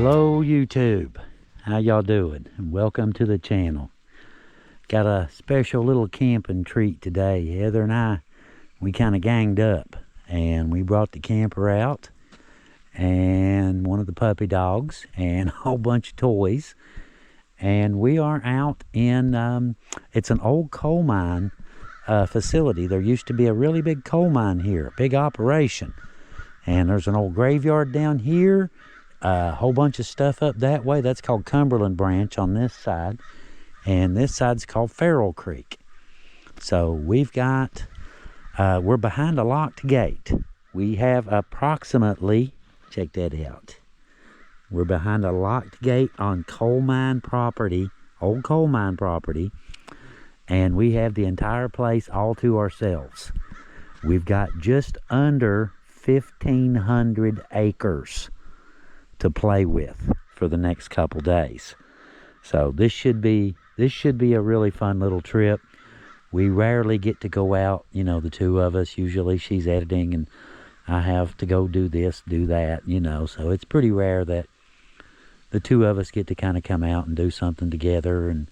Hello YouTube, how y'all doing? And welcome to the channel. Got a special little camping treat today. Heather and I, we kind of ganged up and we brought the camper out and one of the puppy dogs and a whole bunch of toys, and we are out in it's an old coal mine facility. There used to be a really big coal mine here, a big operation, and there's an old graveyard down here. A whole bunch of stuff up that way. That's called Cumberland Branch on this side. And this side's called Farrell Creek. So we've got, we're behind a locked gate. We have approximately, check that out. We're behind a locked gate on coal mine property, old coal mine property. And we have the entire place all to ourselves. We've got just under 1,500 acres to play with for the next couple days. So this should be a really fun little trip. We rarely get to go out, you know, the two of us. Usually she's editing and I have to go do this, do that, you know. So it's pretty rare that the two of us get to kind of come out and do something together, and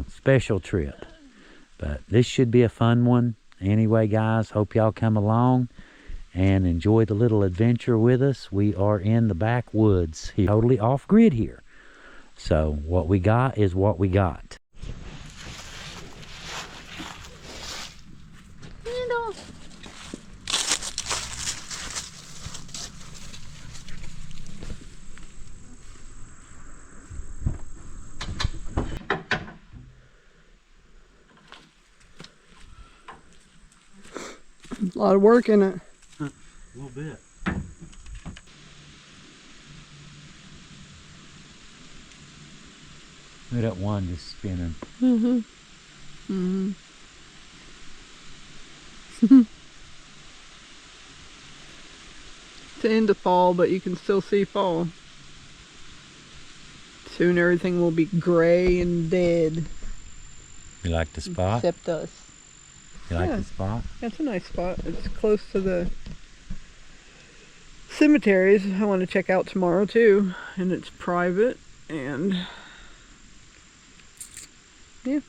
special trip. But this should be a fun one. Anyway, guys, hope y'all come along and enjoy the little adventure with us. We are in the backwoods here, totally off grid here. So what we got is what we got. Meadow. A lot of work in it. A little bit. Look at that one just spinning. It's the end of fall, but you can still see fall. Soon everything will be gray and dead. You like the spot? Except us. You like the spot? That's a nice spot. It's close to the cemeteries I want to check out tomorrow too, and it's private, and yeah.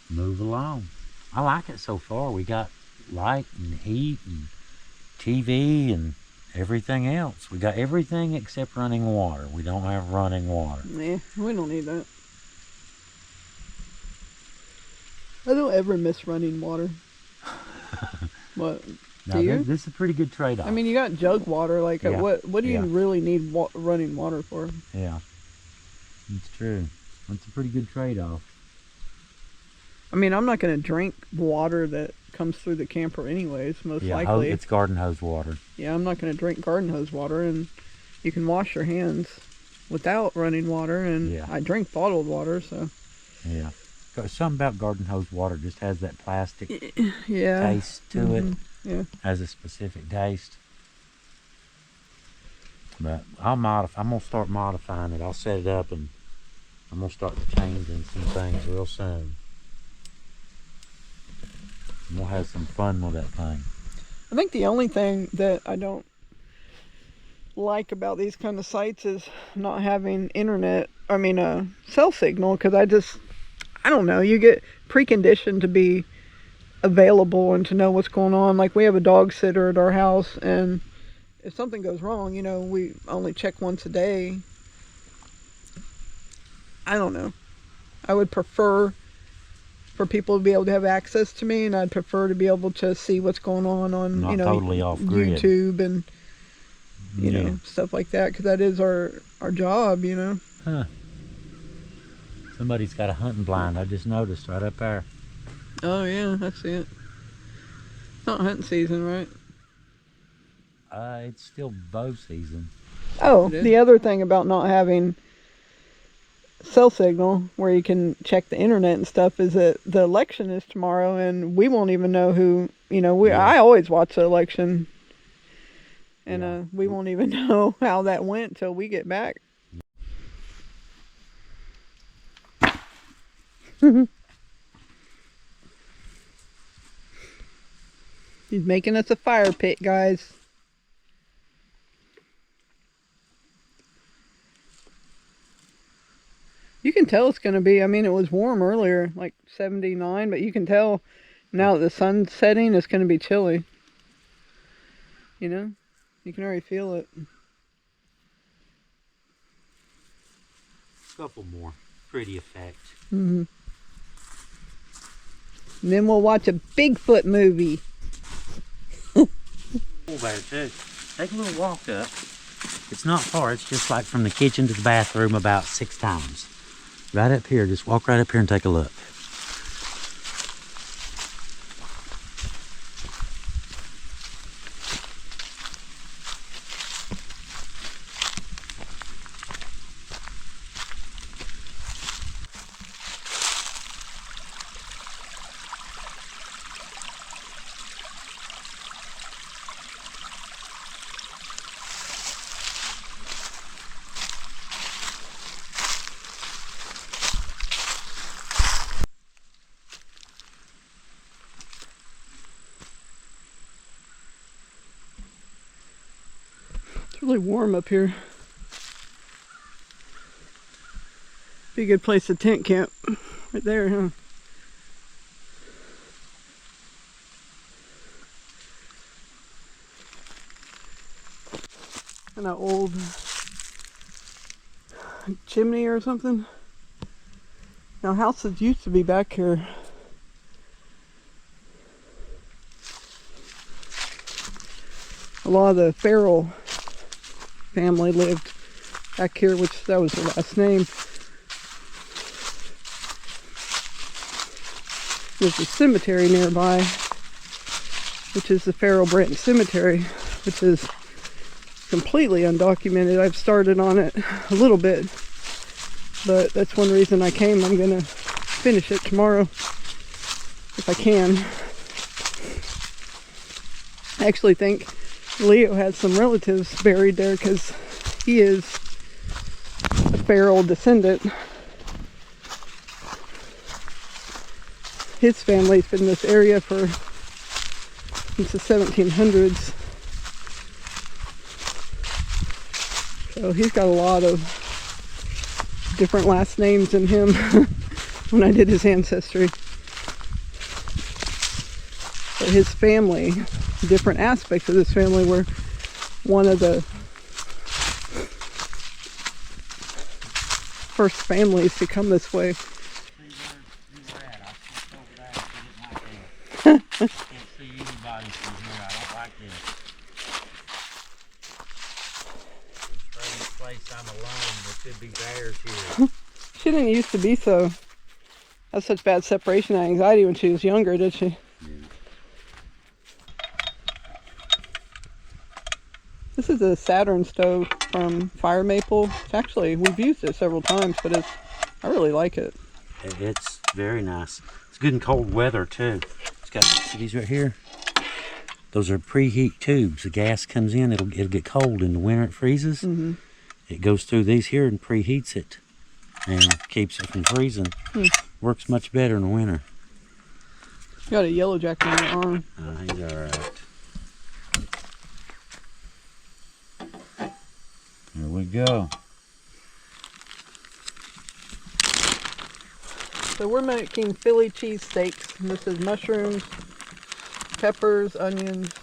Move along. I like it so far. We got light and heat and TV and everything else. We got everything except running water. We don't have running water. Nah, we don't need that. I don't ever miss running water. What? No, this is a pretty good trade-off. I mean, you got jug water. Like, yeah. What do you really need running water for? Yeah, it's true. It's a pretty good trade-off. I mean, I'm not going to drink water that comes through the camper anyways, most likely. It's garden hose water. Yeah, I'm not going to drink garden hose water, and you can wash your hands without running water, and I drink bottled water, so. Yeah. Something about garden hose water just has that plastic taste to it. Yeah. Has a specific taste. But I'm gonna start modifying it. I'll set it up and I'm gonna start changing some things real soon. And we'll have some fun with that thing. I think the only thing that I don't like about these kind of sites is not having internet, cell signal, because I don't know, you get preconditioned to be available and to know what's going on. Like, we have a dog sitter at our house, and if something goes wrong, you know, we only check once a day. I don't know. I would prefer for people to be able to have access to me, and I'd prefer to be able to see what's going on Not you know, totally off grid. YouTube and you know, stuff like that, because that is our job, you know. Huh. Somebody's got a hunting blind. I just noticed right up there. Oh yeah, I see it. It's not hunting season, right? It's still bow season. Oh, the other thing about not having cell signal where you can check the internet and stuff is that the election is tomorrow, and we won't even know who, you know, I always watch the election, and we won't even know how that went till we get back. He's making us a fire pit, guys. You can tell it's going to be, I mean, it was warm earlier, like 79, but you can tell now that the sun's setting, it's going to be chilly. You know? You can already feel it. A couple more. Pretty effect. Mm-hmm. And then we'll watch a Bigfoot movie. Pool bear too. Take a little walk up. It's not far. It's just like from the kitchen to the bathroom about 6 times. Right up here. Just walk right up here and take a look. It's really warm up here. Be a good place to tent camp. Right there, huh? An old chimney or something. Now houses used to be back here. A lot of the Farrell family lived back here, which that was their last name. There's a cemetery nearby, which is the Farrell Branch Cemetery, which is completely undocumented. I've started on it a little bit, but that's one reason I came. I'm gonna finish it tomorrow if I can. I actually think Leo has some relatives buried there because he is a Farrell descendant. His family's been in this area since the 1700s. So he's got a lot of different last names in him when I did his ancestry. But his family, different aspects of this family, were one of the first families to come this way. Can't see anybody from here. I don't like this. Strange place. I'm alone. There could be bears here. She didn't used to be so. Have such bad separation anxiety when she was younger, did she? Yeah. This is a Saturn stove from Fire Maple. It's actually, we've used it several times, but I really like it. It's very nice. It's good in cold weather too. It's got, see these right here? Those are preheat tubes. The gas comes in, it'll get cold. In the winter it freezes. Mm-hmm. It goes through these here and preheats it and keeps it from freezing. Works much better in the winter. Got a yellow jacket on your arm. He's alright. Here we go. So we're making Philly cheesesteaks. This is mushrooms, peppers, onions.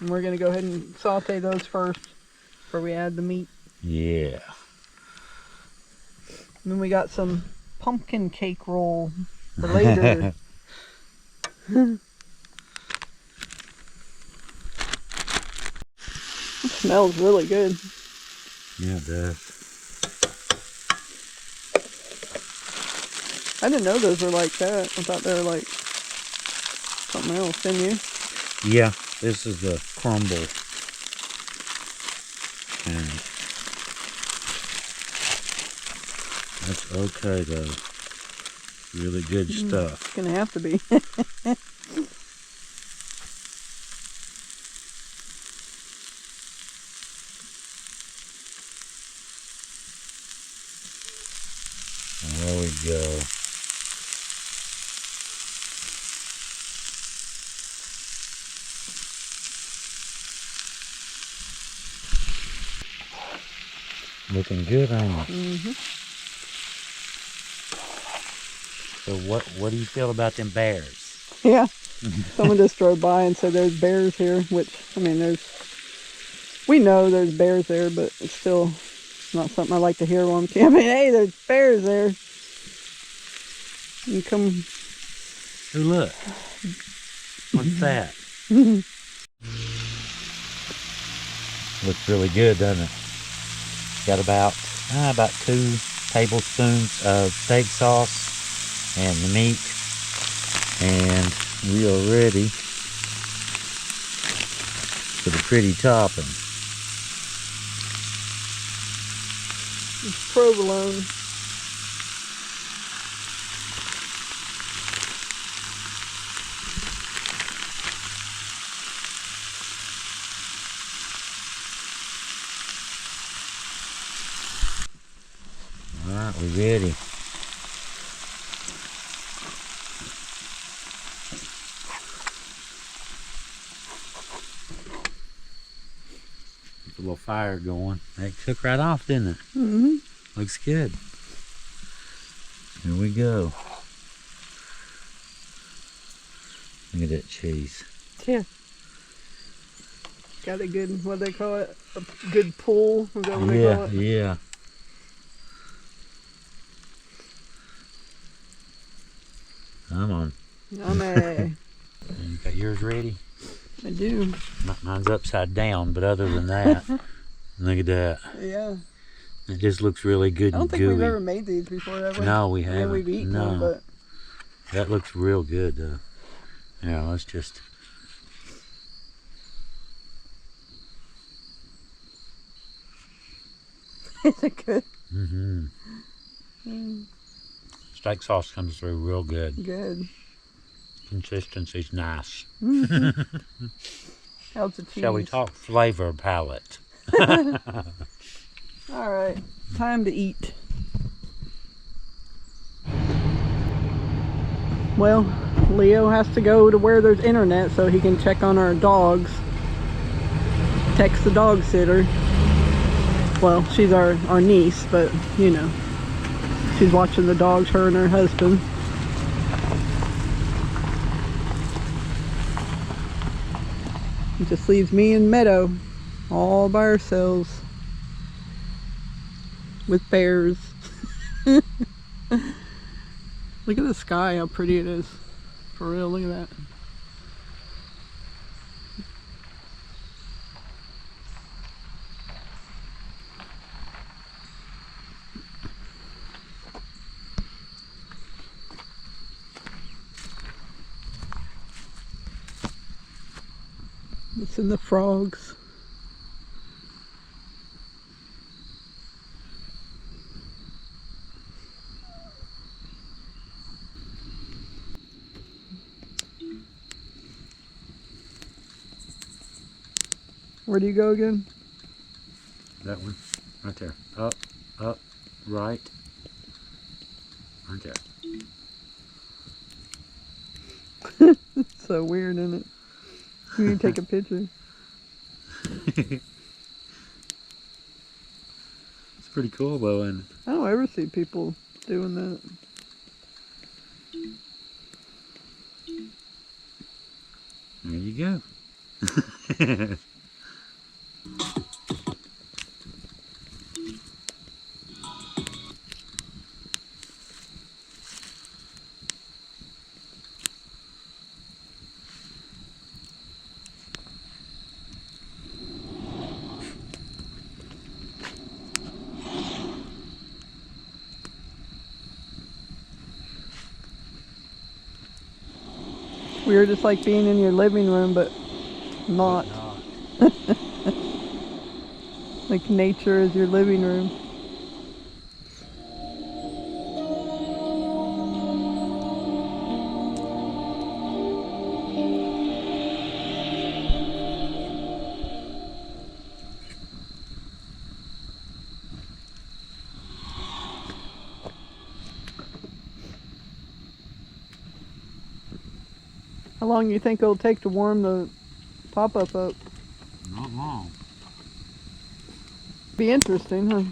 And we're going to go ahead and saute those first before we add the meat. Yeah. And then we got some pumpkin cake roll for later. It smells really good. Yeah, it does. I didn't know those were like that. I thought they were like something else, didn't you? Yeah, this is the crumble. And that's okay though. Really good stuff. It's gonna have to be. There we go. Looking good, ain't it? Mm-hmm. So what do you feel about them bears? Yeah. Someone just drove by and said there's bears here, which, I mean, we know there's bears there, but it's still not something I like to hear while I'm camping. Hey, there's bears there. You come. Oh, look. What's that? Looks really good, doesn't it? Got about 2 tablespoons of steak sauce and the meat, and we are ready for the pretty topping. It's provolone. Alright, we're ready. A little fire going. That took right off, didn't it? Mm-hmm. Looks good. Here we go. Look at that cheese. Yeah. Got a good, what they call it? A good pull? Is that what they call it? Yeah. Come on. Yummy. You got yours ready? I do. Mine's upside down, but other than that, look at that. Yeah. It just looks really good I and don't think gooey. we've ever made these before, have we? No, we haven't. Yeah, we've eaten no. them, but... That looks real good, though. Yeah, let's just... Is it good? Mm-hmm. Steak sauce comes through real good. Good. Consistency's nice. How's the cheese? Shall we talk flavor palette? All right, time to eat. Well, Leo has to go to where there's internet so he can check on our dogs. Text the dog sitter. Well, she's our niece, but you know, she's watching the dogs, her and her husband. It just leaves me and Meadow all by ourselves with bears. Look at the sky, how pretty it is. For real, look at that. It's in the frogs. Where do you go again? That one. Right there. Up, right. Right there. It's so weird, isn't it? You need to take a picture. It's pretty cool though, and I don't ever see people doing that. there you go. We were just like being in your living room, but not. Like nature is your living room. How long do you think it'll take to warm the pop-up up? Not long. Be interesting, huh?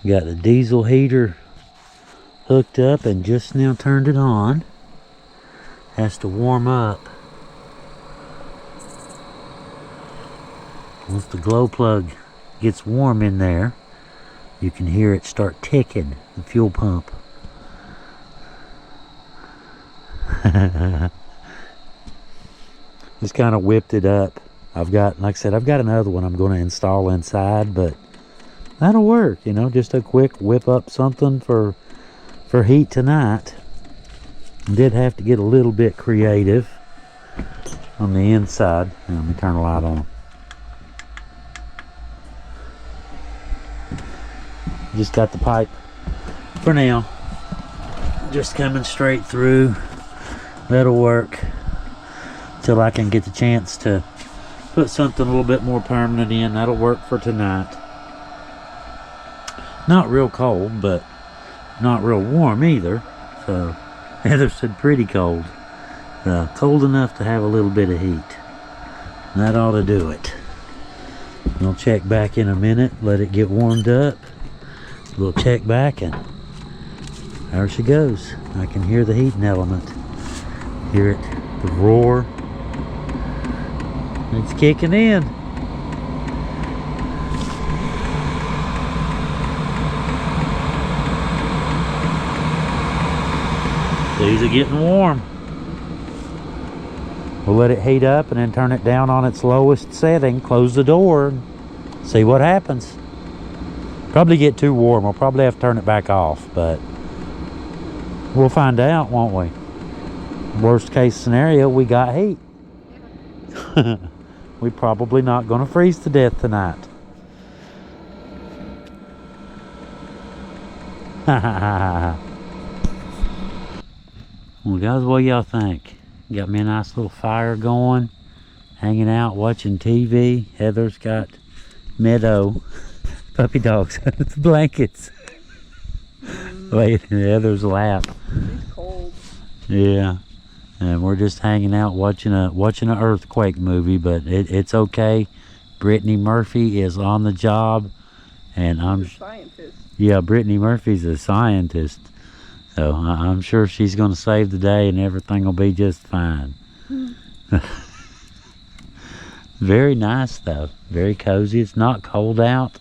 Got the diesel heater hooked up and just now turned it on. Has to warm up. Once the glow plug gets warm in there, you can hear it start ticking, the fuel pump. Just kind of whipped it up. I've got, like I said, I've got another one I'm going to install inside, but that'll work, you know, just a quick whip up something for heat tonight. Did have to get a little bit creative on the inside. Now, let me turn the light on. Just got the pipe for now, just coming straight through. That'll work till I can get the chance to put something a little bit more permanent in. That'll work for tonight. Not real cold, but not real warm either. So Heather said pretty cold. Cold enough to have a little bit of heat. That ought to do it. We'll check back in a minute, let it get warmed up. We'll check back, and there she goes. I can hear the heating element. Hear it, the roar. It's kicking in. These are getting warm. We'll let it heat up and then turn it down on its lowest setting, close the door, and see what happens. Probably get too warm. We'll probably have to turn it back off, but we'll find out, won't we? Worst case scenario, we got heat. We're probably not going to freeze to death tonight. Well, guys, what y'all think? Got me a nice little fire going, hanging out, watching TV. Heather's got Meadow puppy dogs under the blankets. Laying in Heather's lap. It's cold. Yeah. And we're just hanging out watching a earthquake movie, but it's okay. Brittany Murphy is on the job, and I'm She's a scientist. Yeah, Brittany Murphy's a scientist, so I'm sure she's going to save the day, and everything will be just fine. Very nice though, very cozy. It's not cold out.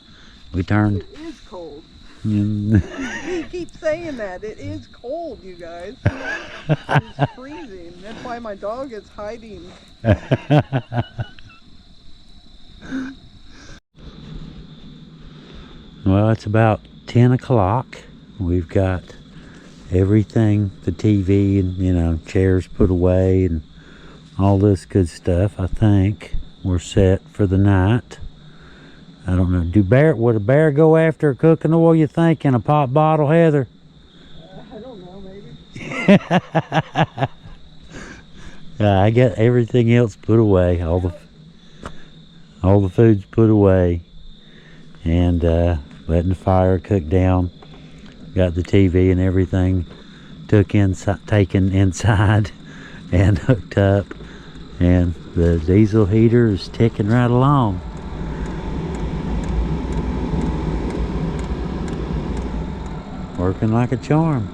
We turned. It is cold. You keep saying that. It is cold, you guys. It's freezing. That's why my dog is hiding. Well, it's about 10 o'clock. We've got everything, the TV and, you know, chairs put away and all this good stuff. I think we're set for the night. I don't know. Would a bear go after cooking oil, you think, in a pop bottle, Heather? I don't know, maybe. I got everything else put away. All the food's put away, and letting the fire cook down. Got the TV and everything taken inside and hooked up, and the diesel heater is ticking right along. Working like a charm.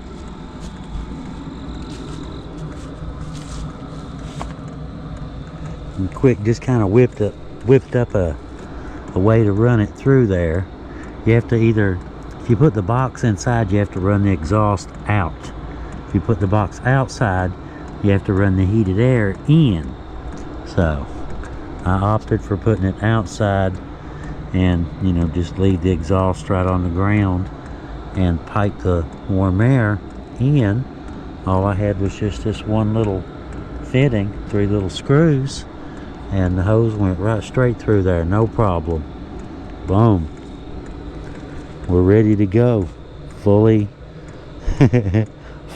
And quick, just kind of whipped up a way to run it through there. You have to either, if you put the box inside, you have to run the exhaust out. If you put the box outside, you have to run the heated air in. So I opted for putting it outside and, you know, just leave the exhaust right on the ground and pipe the warm air in. All I had was just this one little fitting, 3 little screws, and the hose went right straight through there, no problem. Boom. We're ready to go. Fully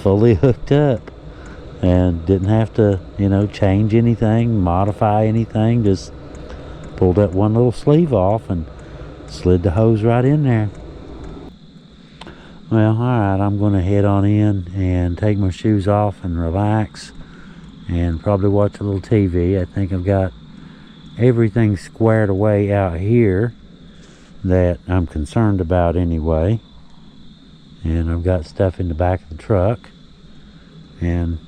hooked up, and didn't have to, you know, change anything, modify anything. Just pulled that one little sleeve off and slid the hose right in there. Well, alright, I'm going to head on in and take my shoes off and relax and probably watch a little TV. I think I've got everything squared away out here that I'm concerned about anyway. And I've got stuff in the back of the truck. And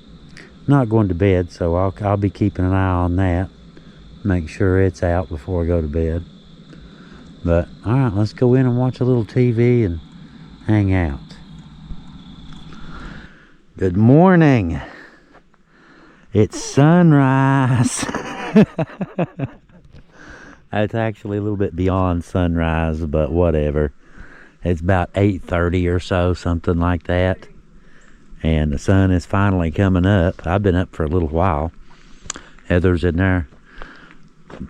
not going to bed, so I'll be keeping an eye on that. Make sure it's out before I go to bed. But, alright, let's go in and watch a little TV and hang out. Good morning. It's sunrise. It's actually a little bit beyond sunrise, but whatever. It's about 8:30 or so, something like that. And the sun is finally coming up. I've been up for a little while. Heather's in there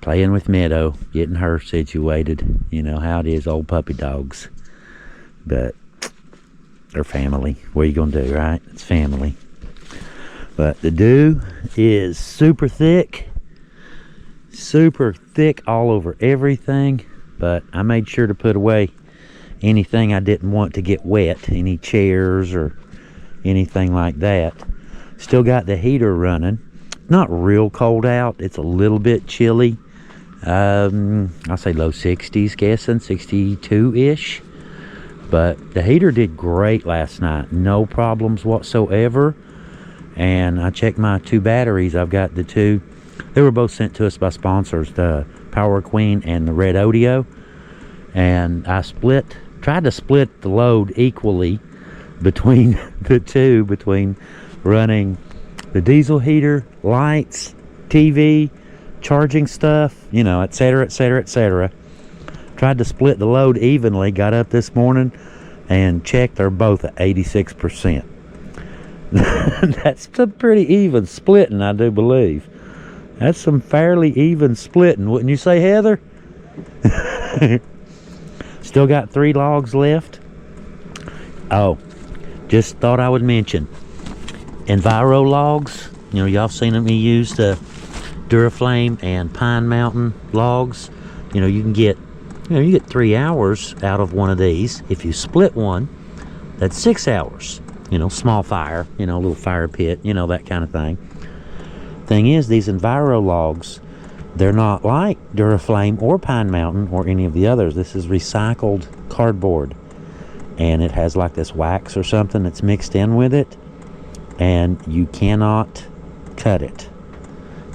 playing with Meadow, getting her situated. You know how it is, old puppy dogs. But they're family. What are you going to do, right? It's family. But the dew is super thick all over everything. But I made sure to put away anything I didn't want to get wet, any chairs or anything like that. Still got the heater running. Not real cold out. It's a little bit chilly. I'll say low 60s, guessing 62-ish. But the heater did great last night. No problems whatsoever. And I checked my 2 batteries. I've got the 2. They were both sent to us by sponsors, the Power Queen and the Red Odeo. And I tried to split the load equally between the 2, between running the diesel heater, lights, TV, charging stuff, you know, etc., etc., etc. Tried to split the load evenly. Got up this morning and checked. They're both at 86%. That's some pretty even splitting, I do believe. That's some fairly even splitting, wouldn't you say, Heather? Still got 3 logs left. Oh, just thought I would mention Enviro logs. You know, y'all seen me use the Duraflame and Pine Mountain logs. You know, you get 3 hours out of one of these. If you split one, that's 6 hours. You know, small fire, you know, a little fire pit, you know, that kind of thing. Thing is, these Enviro logs, they're not like Duraflame or Pine Mountain or any of the others. This is recycled cardboard. And it has like this wax or something that's mixed in with it. And you cannot cut it.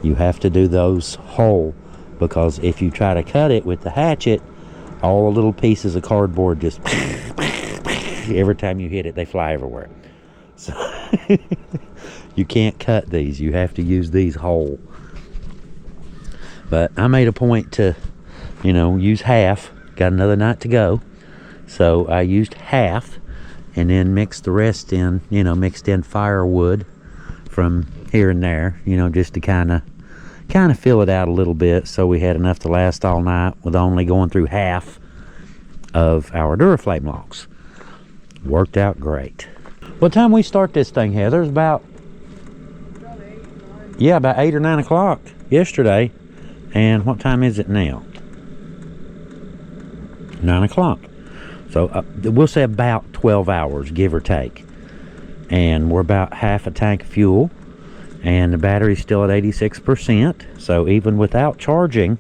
You have to do those whole, because if you try to cut it with the hatchet, all the little pieces of cardboard just every time you hit it, they fly everywhere. So you can't cut these. You have to use these whole. But I made a point to, you know, use half. Got another night to go, so I used half and then mixed the rest in, you know, mixed in firewood from here and there, you know, just to kind of fill it out a little bit, so we had enough to last all night with only going through half of our Duraflame logs. Worked out great. What time we start this thing, Heather? It's about 8 or 9 o'clock yesterday. And what time is it now? 9 o'clock. So we'll say about 12 hours, give or take. And we're about half a tank of fuel. And the battery's still at 86%. So even without charging,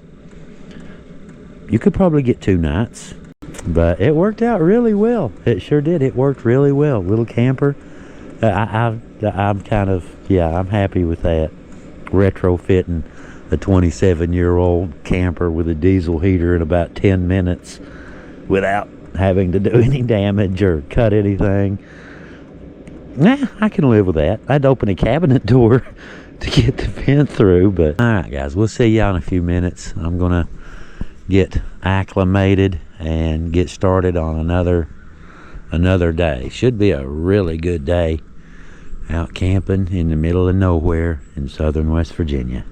you could probably get 2 nights. But it worked out really well. It sure did. It worked really well. Little camper. I'm kind of, I'm happy with that. Retrofitting a 27-year-old camper with a diesel heater in about 10 minutes without having to do any damage or cut anything. Nah, I can live with that. I'd open a cabinet door to get the vent through, but alright guys, we'll see y'all in a few minutes. I'm gonna get acclimated and get started on another day. Should be a really good day out camping in the middle of nowhere in southern West Virginia.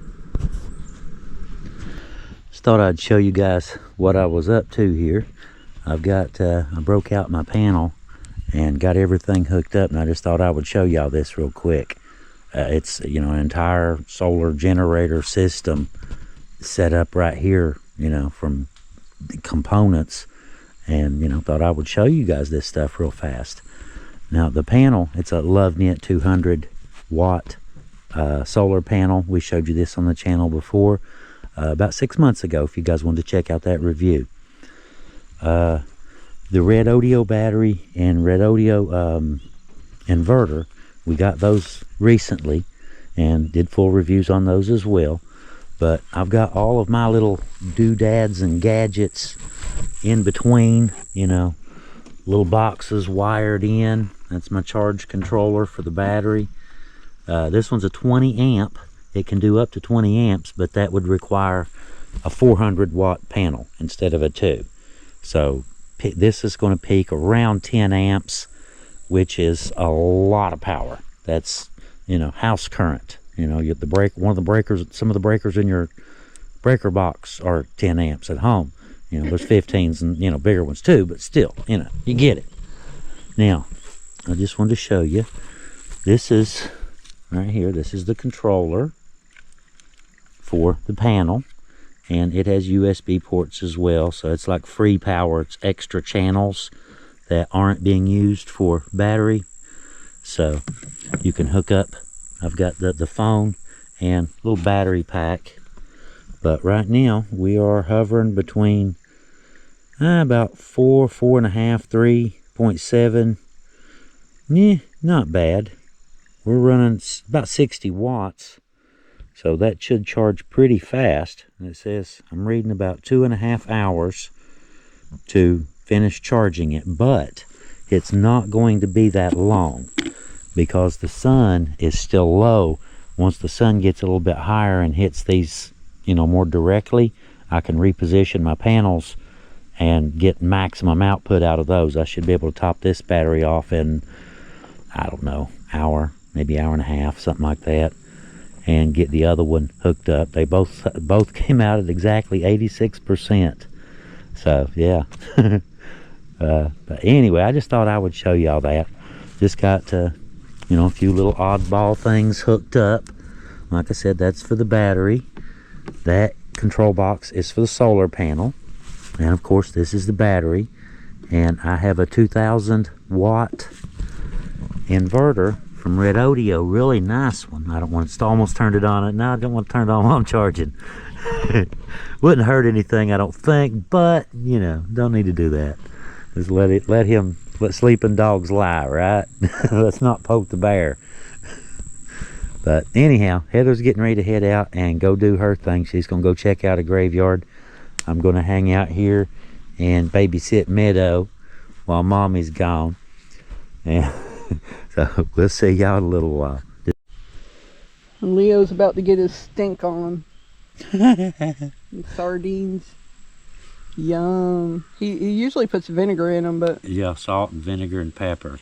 Just thought I'd show you guys what I was up to here. I've got I broke out my panel and got everything hooked up, and I just thought I would show y'all this real quick. It's, you know, an entire solar generator system set up right here, you know, from the components, and, you know, thought I would show you guys this stuff real fast. Now the panel, it's a LoveKnit 200 watt solar panel. We showed you this on the channel before, about 6 months ago, if you guys wanted to check out that review. the red Odeo battery and red Odeo inverter. We got those recently and did full reviews on those as well. But I've got all of my little doodads and gadgets in between, you know, little boxes wired in. That's my charge controller for the battery. This one's a 20 amp. It can do up to 20 amps, but that would require a 400 watt panel instead of a 2. So this is going to peak around 10 amps, which is a lot of power. That's, you know, house current. You know, you the one of the breakers, some of the breakers in your breaker box are 10 amps at home. You know, there's 15s and, you know, bigger ones too, but still, you know, you get it. Now, I just wanted to show you. This is right here. This is the controller for the panel, and it has USB ports as well. So it's like free power. It's extra channels that aren't being used for battery. So you can hook up. I've got the phone and little battery pack. But right now we are hovering between about 4.5, 3.7. Yeah, not bad. We're running about 60 watts. So that should charge pretty fast. And it says I'm reading about 2.5 hours to finish charging it. But it's not going to be that long, because the sun is still low. Once the sun gets a little bit higher and hits these, you know, more directly, I can reposition my panels and get maximum output out of those. I should be able to top this battery off in, I don't know, hour, maybe hour and a half, something like that, and get the other one hooked up. They both came out at exactly 86%. So yeah. But anyway, I just thought I would show y'all that. Just got you know, a few little oddball things hooked up. Like I said, that's for the battery. That control box is for the solar panel. And of course, this is the battery. And I have a 2000 watt inverter from Red Odeo. Really nice one. I don't want to, almost turned it on. No, I don't want to turn it on while I'm charging. Wouldn't hurt anything, I don't think. But, you know, don't need to do that. Just let sleeping dogs lie, right? Let's not poke the bear. But anyhow, Heather's getting ready to head out and go do her thing. She's going to go check out a graveyard. I'm going to hang out here and babysit Meadow while Mommy's gone. And so we'll see y'all in a little while. Leo's about to get his stink on. Sardines. Yum. He usually puts vinegar in them, but... Yeah, salt and vinegar and pepper.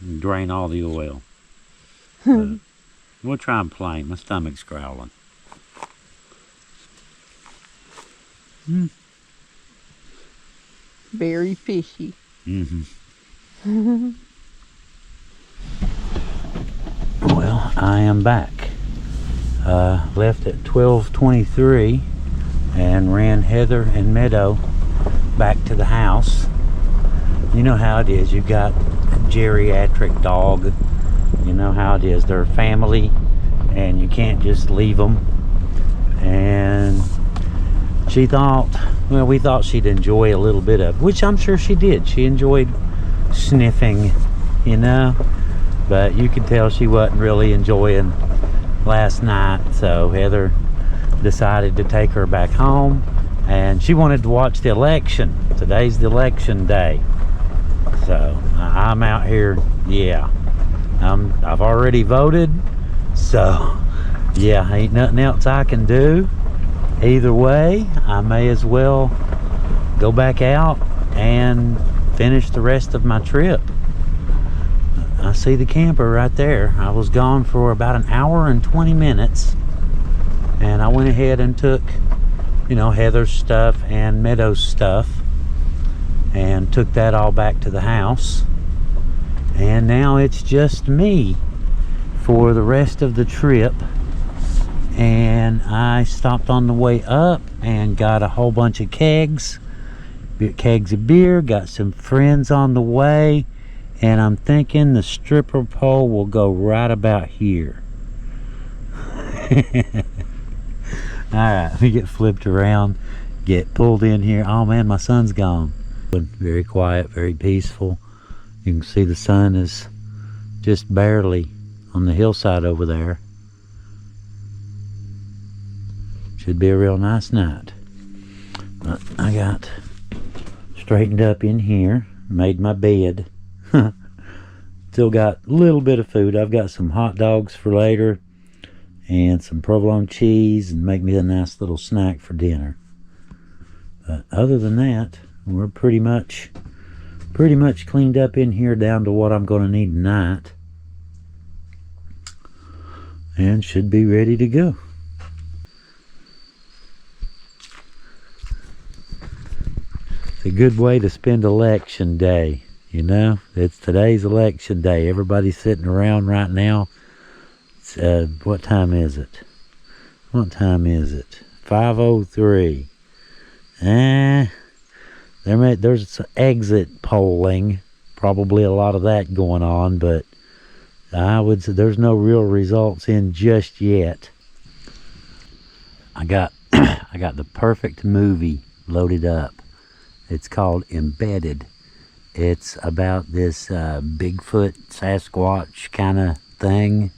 And drain all the oil. We'll try them plain. My stomach's growling. Very fishy. Mm-hmm. Well, I am back. Left at 12:23 and ran Heather and Meadow back to the house. You know how it is. You've got a geriatric dog. You know how it is. They're family and you can't just leave them. And she thought, well, we thought she'd enjoy a little bit of, which I'm sure she did. She enjoyed sniffing, you know, but you could tell she wasn't really enjoying last night. So Heather decided to take her back home, and she wanted to watch the election. Today's the election day. So I'm out here. Yeah, I've already voted, so yeah, ain't nothing else I can do. Either way, I may as well go back out and finish the rest of my trip. I see the camper right there. I was gone for about an hour and 20 minutes, and I went ahead and took, you know, Heather's stuff and Meadow's stuff and took that all back to the house. And now it's just me for the rest of the trip. And I stopped on the way up and got a whole bunch of kegs of beer, got some friends on the way, and I'm thinking the stripper pole will go right about here. Alright, let me get flipped around, get pulled in here. Oh man, my son's gone. Very quiet, very peaceful. You can see the sun is just barely on the hillside over there. Should be a real nice night. But I got straightened up in here, made my bed. Still got a little bit of food. I've got some hot dogs for later and some provolone cheese, and make me a nice little snack for dinner. But other than that, we're pretty much cleaned up in here down to what I'm going to need tonight, and should be ready to go. It's a good way to spend election day, you know. It's today's election day. Everybody's sitting around right now. It's, what time is it? What time is it? 5:03. There's exit polling, probably a lot of that going on, but I would say there's no real results in just yet. I got the perfect movie loaded up. It's called Embedded. It's about this Bigfoot, Sasquatch kind of thing.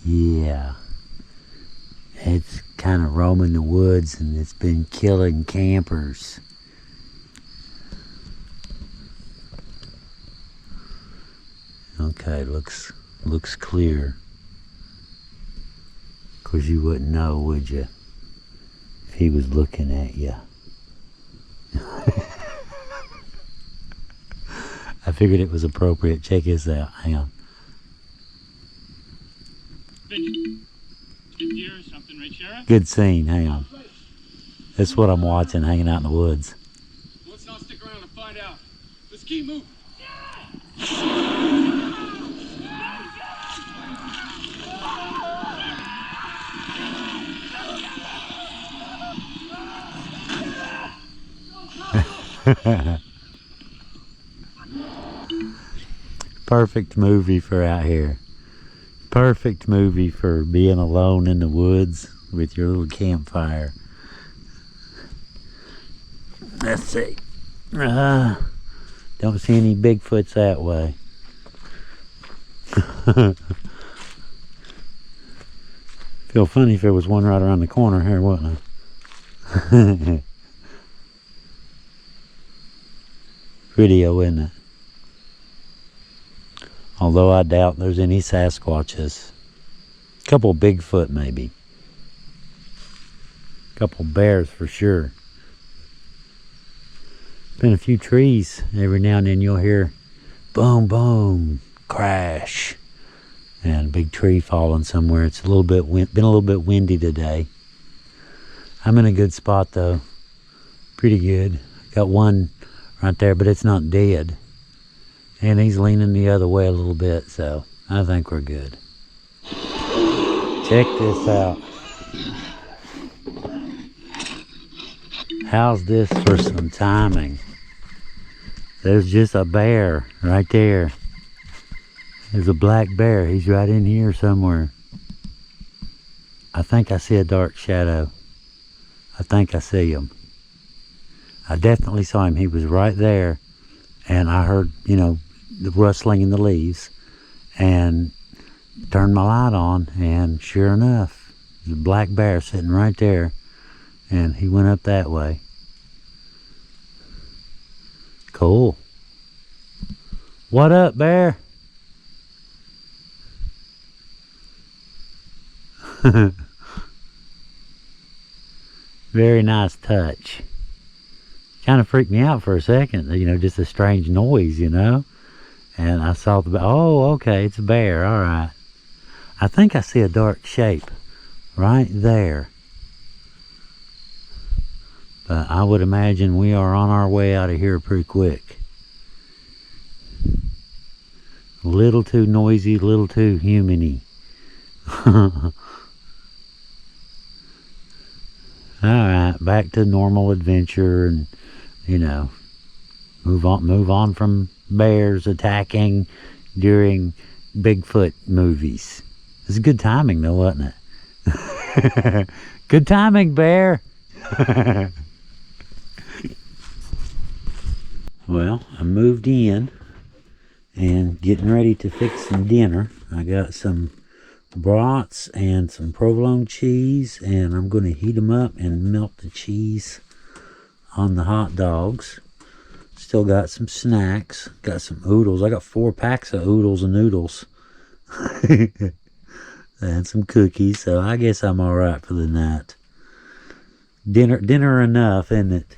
Yeah. It's kind of roaming the woods, and it's been killing campers. Okay, looks clear. Of course, you wouldn't know, would you, if he was looking at you. I figured it was appropriate. Check this out. Hang on. Good scene. Hang on. That's what I'm watching, hanging out in the woods. Let's not stick around and find out. Let's keep moving. Perfect movie for out here. Perfect movie for being alone in the woods with your little campfire. Let's see. Don't see any Bigfoots that way. Feel funny if there was one right around the corner here, wouldn't I? Video, isn't it? Although I doubt there's any Sasquatches. A couple Bigfoot maybe. A couple bears for sure. Been a few trees. Every now and then you'll hear boom, boom, crash, and a big tree falling somewhere. It's been a little bit windy today. I'm in a good spot though. Pretty good. Got one right there, but it's not dead. And he's leaning the other way a little bit, so I think we're good. Check this out. How's this for some timing? There's just a bear right there. There's a black bear. He's right in here somewhere. I think I see a dark shadow. I think I see him. I definitely saw him. He was right there. And I heard, you know, the rustling in the leaves, and turned my light on, and sure enough, there's a black bear sitting right there, and he went up that way. Cool. What up, bear? Very nice touch. Kind of freaked me out for a second, you know, just a strange noise, you know. And I saw the bear. Oh, okay, it's a bear. All right. I think I see a dark shape right there. But I would imagine we are on our way out of here pretty quick. A little too noisy, a little too human-y. Alright, back to normal adventure, and, you know, move on from bears attacking during Bigfoot movies. It's good timing though, wasn't it? Good timing, bear. Well, I moved in and getting ready to fix some dinner. I got some brats and some provolone cheese, and I'm going to heat them up and melt the cheese on the hot dogs. Still got some snacks. Got some oodles. I got 4 packs of oodles and noodles. And some cookies, so I guess I'm alright for the night. Dinner enough, isn't it?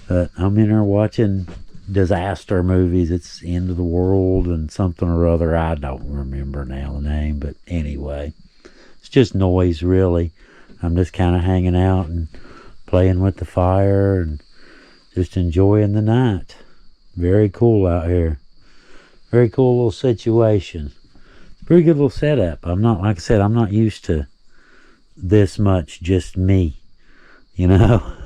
But I'm in there watching disaster movies. It's End of the World and something or other. I don't remember now the name, but anyway. It's just noise, really. I'm just kind of hanging out and playing with the fire and just enjoying the night. Very cool out here. Very cool little situation. Pretty good little setup. I'm not, like I said, I'm not used to this much just me, you know.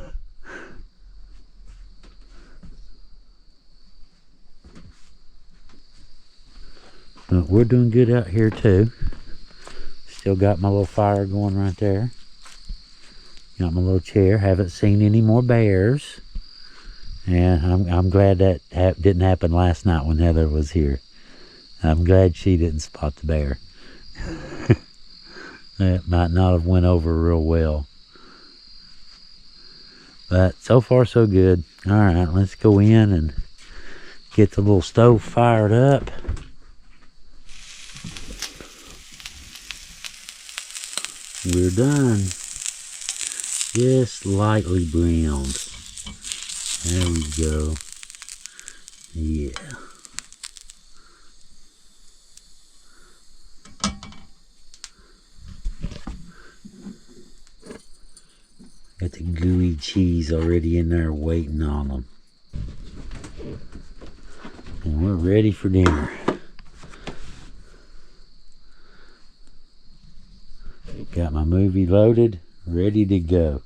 But we're doing good out here too. Still got my little fire going right there. Got my little chair. Haven't seen any more bears. And I'm glad that didn't happen last night when Heather was here. I'm glad she didn't spot the bear. That might not have went over real well. But so far so good. Alright, let's go in and get the little stove fired up. We're done. Just lightly browned. There we go. Yeah. Got the gooey cheese already in there waiting on them. And we're ready for dinner. Got my movie loaded, ready to go.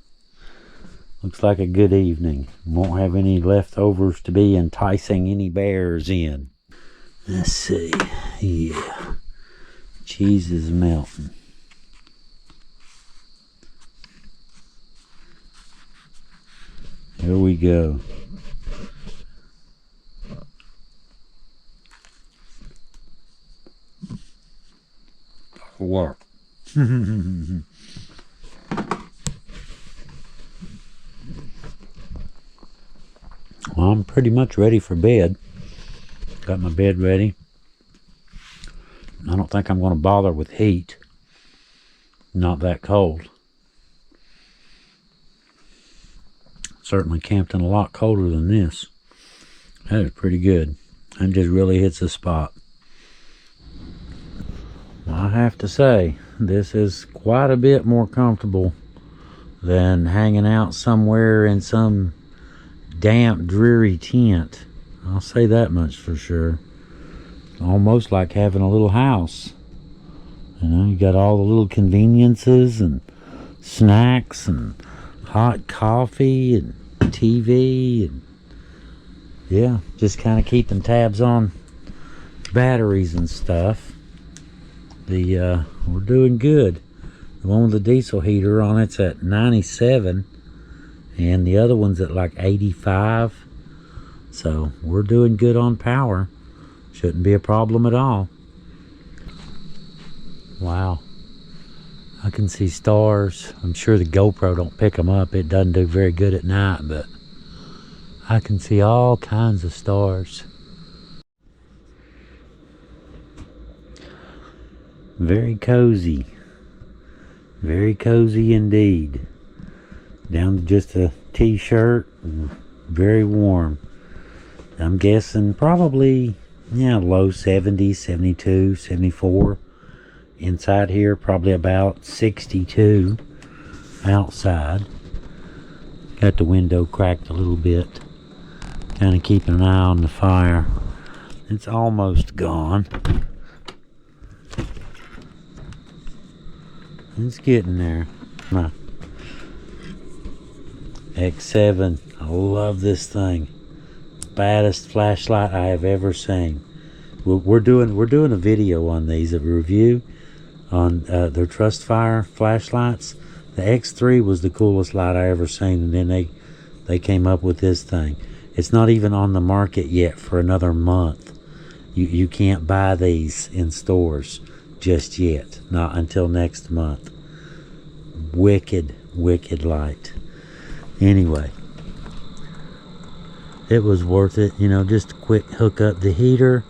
Looks like a good evening. Won't have any leftovers to be enticing any bears in. Let's see. Yeah. Cheese is melting. Here we go. Work. Well, I'm pretty much ready for bed. Got my bed ready. I don't think I'm going to bother with heat. Not that cold. Certainly camped in a lot colder than this. That is pretty good. That just really hits the spot. Well, I have to say, this is quite a bit more comfortable than hanging out somewhere in some damp, dreary tent. I'll say that much for sure. It's almost like having a little house. You know, you got all the little conveniences and snacks and hot coffee and TV and yeah, just kind of keeping tabs on batteries and stuff. We're doing good. The one with the diesel heater on it's at 97 and the other one's at like 85. So we're doing good on power. Shouldn't be a problem at all. Wow. I can see stars. I'm sure the GoPro don't pick them up. It doesn't do very good at night, but I can see all kinds of stars. Very cozy. Very cozy indeed. Down to just a t-shirt. Very warm. I'm guessing probably, yeah, low 70s, 72, 74. Inside here, probably about 62 outside. Got the window cracked a little bit. Kind of keeping an eye on the fire. It's almost gone. It's getting there. My X7. I love this thing. Baddest flashlight I have ever seen. We're doing a video on these, a review on their Trustfire flashlights. The X3 was the coolest light I ever seen, and then they came up with this thing. It's not even on the market yet for another month. You can't buy these in stores just yet, not until next month. Wicked, wicked light. Anyway, it was worth it, you know, just a quick hook up the heater.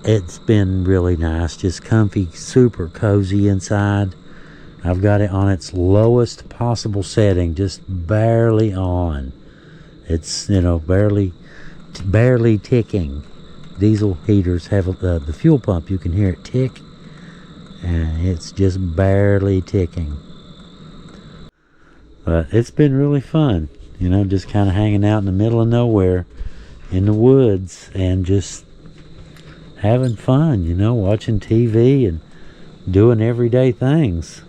It's been really nice, just comfy, super cozy inside. I've got it on its lowest possible setting, just barely on. It's, you know, barely ticking. Diesel heaters have the fuel pump, you can hear it tick, and it's just barely ticking. But it's been really fun, you know, just kind of hanging out in the middle of nowhere in the woods and just having fun, you know, watching TV and doing everyday things.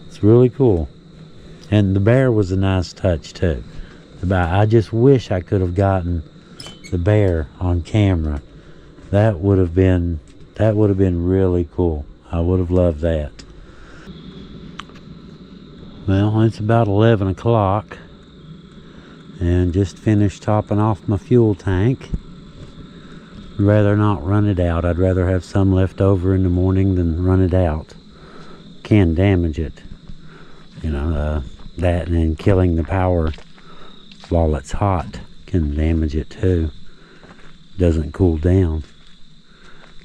It's really cool. And the bear was a nice touch too. I just wish I could have gotten the bear on camera. That would have been really cool. I would have loved that. Well, it's about 11 o'clock and just finished topping off my fuel tank. I'd rather not run it out. I'd rather have some left over in the morning than run it out. Can damage it, you know, that and then killing the power while it's hot can damage it too. Doesn't cool down.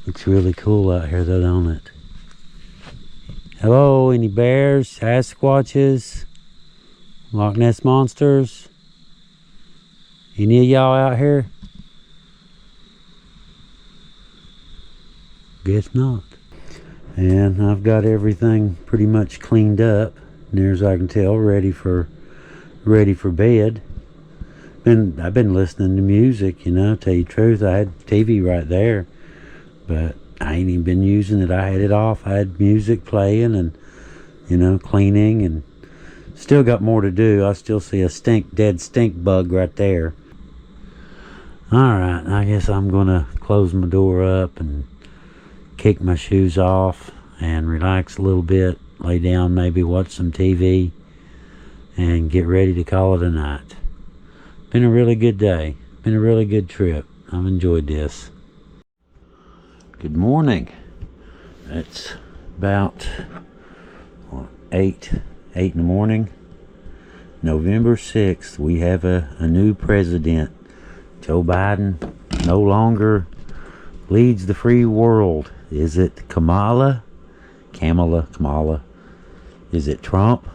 Looks really cool out here though, don't it? Hello, any bears, Sasquatches, Loch Ness monsters? Any of y'all out here? Guess not. And I've got everything pretty much cleaned up, near as I can tell, ready for bed. I've been listening to music, you know, tell you the truth. I had TV right there, but I ain't even been using it. I had it off. I had music playing and, you know, cleaning, and still got more to do. I still see a dead stink bug right there. Alright, I guess I'm gonna close my door up and kick my shoes off and relax a little bit, lay down, maybe watch some TV, and get ready to call it a night. Been a really good day. Been a really good trip. I've enjoyed this. Good morning. It's about 8 in the morning. November 6th. We have a new president. Joe Biden no longer leads the free world. Is it Kamala? Is it Trump?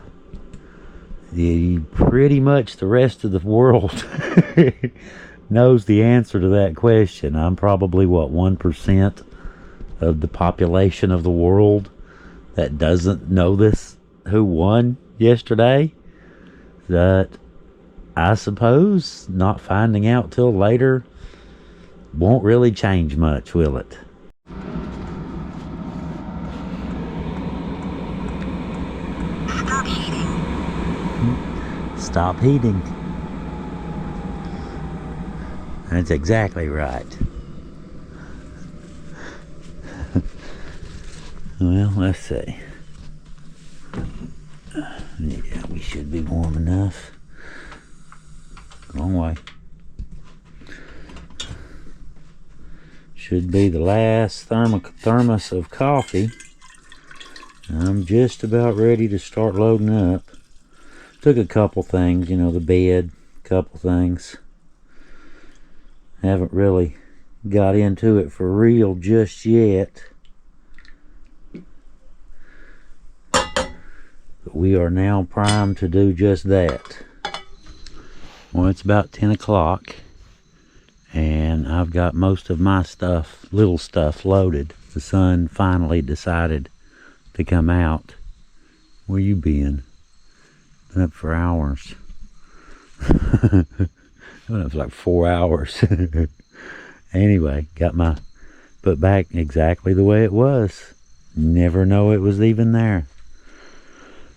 Pretty much the rest of the world knows the answer to that question. I'm probably, what, 1% of the population of the world that doesn't know this, who won yesterday. That, I suppose, not finding out till later won't really change much, will it? Stop heating. Stop heating. That's exactly right. Well, let's see. Yeah, we should be warm enough. Wrong way. Should be the last thermos of coffee. I'm just about ready to start loading up. Took a couple things, you know, the bed, couple things. Haven't really got into it for real just yet. But we are now primed to do just that. Well, it's about 10 o'clock. And I've got most of my stuff, little stuff, loaded. The sun finally decided to come out. Where you been? Been up for hours. Been up for like 4 hours. Anyway, got my put back exactly the way it was. Never know it was even there.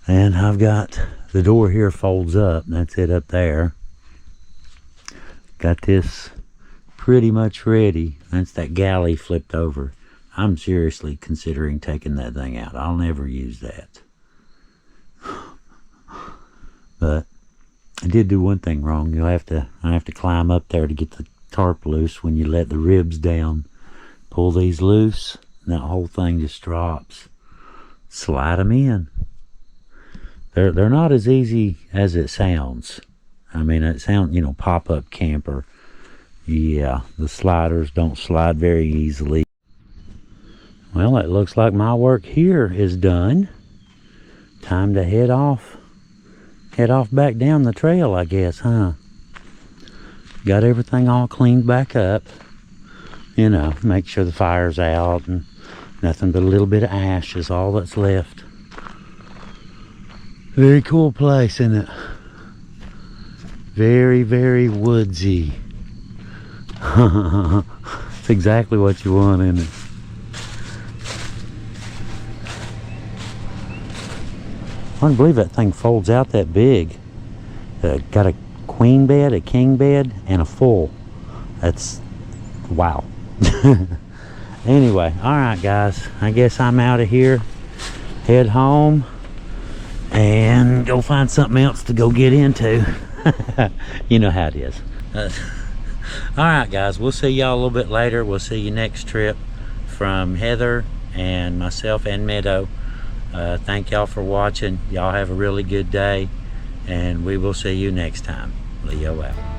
And I've got the door here folds up. That's it up there. Got this pretty much ready. That's that galley flipped over. I'm seriously considering taking that thing out. I'll never use that. But I did do one thing wrong. I have to climb up there to get the tarp loose when you let the ribs down. Pull these loose, and that whole thing just drops. Slide them in. They're not as easy as it sounds. I mean, it sounds, you know, pop-up camper. Yeah, the sliders don't slide very easily. Well, it looks like my work here is done. Time to head off back down the trail, I guess, huh? Got everything all cleaned back up. You know, make sure the fire's out and nothing but a little bit of ash is all that's left. Very cool place, isn't it? Very, very woodsy. It's exactly what you want, isn't it? I can't believe that thing folds out that big. Got a queen bed, a king bed, and a full. That's wow. Anyway, all right, guys. I guess I'm out of here. Head home and go find something else to go get into. You know how it is. All right, guys. We'll see y'all a little bit later. We'll see you next trip from Heather and myself and Meadow. Thank y'all for watching. Y'all have a really good day, and we will see you next time. Leo out.